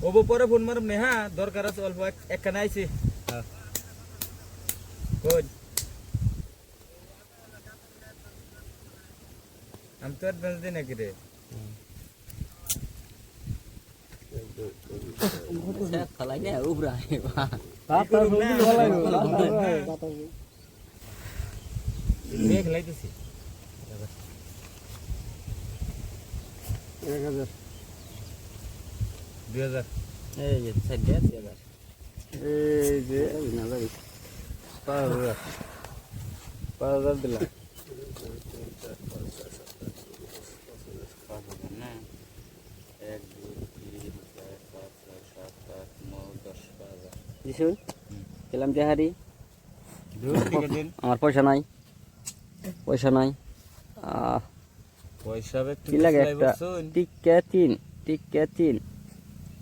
ওবো পরে ফোন মারব নে হ্যাঁ দরকার আছে অল্প একখানে আইছি হ্যাঁ কোন আমি তো অ্যাডভান্স দিই নাকি রে খালাই না উবরা পাতা বন্ধু ভালো দেখ লাইতেছি 1000 2000 এই যে সাইড দে এবার এই যে না ভাই 5000 দিলাম না 1 2 3 4 5 6 7 8 9 10 11 দিছুন গেলাম দেহারি আমার পয়সা নাই পয়সা একটু কি লাগে একটা টিকা 3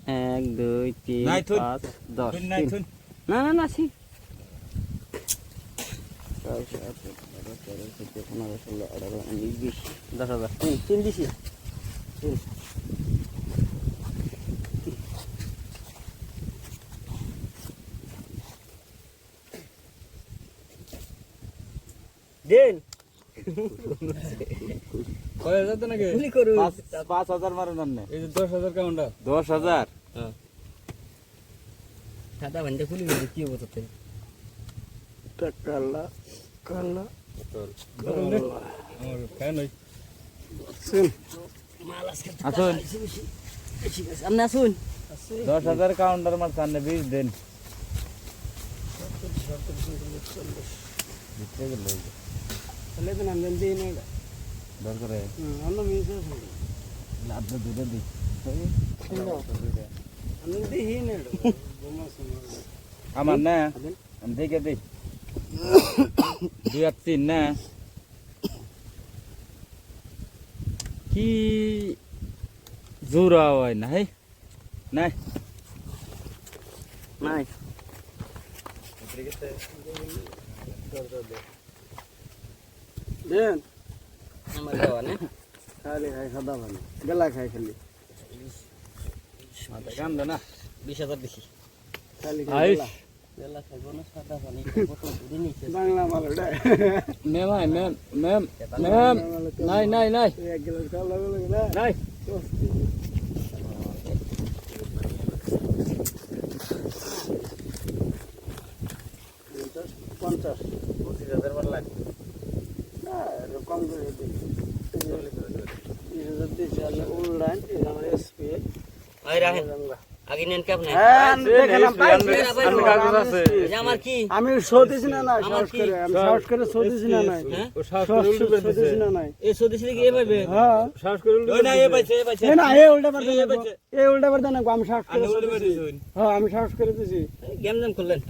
1 2 3 নাই থুন 5 10 নাই থুন না না না সি 10,000 তিন দিছি দেন কয় হাজার নাকি গুলি করু 5000 মারুন না এই যে 10000 কাউন্টার 10000 হ্যাঁ সাদা বন্ধে খুলি কি হবে তোতে টাকালা কালা আমার ফ্যান হই মাল আজকে আসুন ঠিক আছে আপনি আসুন 10000 কাউন্টার মার সামনে 20 দেন দিতে গেল তাহলে তো নাম দেই না দরকার অন্য মিস আছে লাভ দুটো দি আমি দেই না আমার না আমি দেখে দেই 2 আর 3 না কি জোরা হয় না হে নাই নাই দেন আমার দেওয়া না খালি খাই খাদা ভালো গলা খাই খালি মাথা কাম না 20,000 দেখি খালি আইস বেলা খাইবো না সাদা পানি কত দূরে নিচে বাংলা মাল ওটা ম্যাম আই ম্যাম নাই এক গ্লাস খাওয়া লাগবে না নাই পঞ্চাশ 25000 বার লাগ না কম করে দিই 20,000 দিয়েছি অনলাইন আমার এসপি আই রাখেন আগে নেন কি আপনি আমার কি আমি সৌদিছি না সাহস করে সৌদিছি না নাই ও সাহস করে উল্টো করে দিছে না নাই এই সদিস লিগে এ পাইবে হ্যাঁ সাহস করে উল্টো ওই না এ পাইছে এ না এ উল্টা পারতে না এ উল্টা পারতে না আমি সাহস করে উল্টো করে দিছে হ্যাঁ আমি সাহস করে দিছি গেম জাম করলেন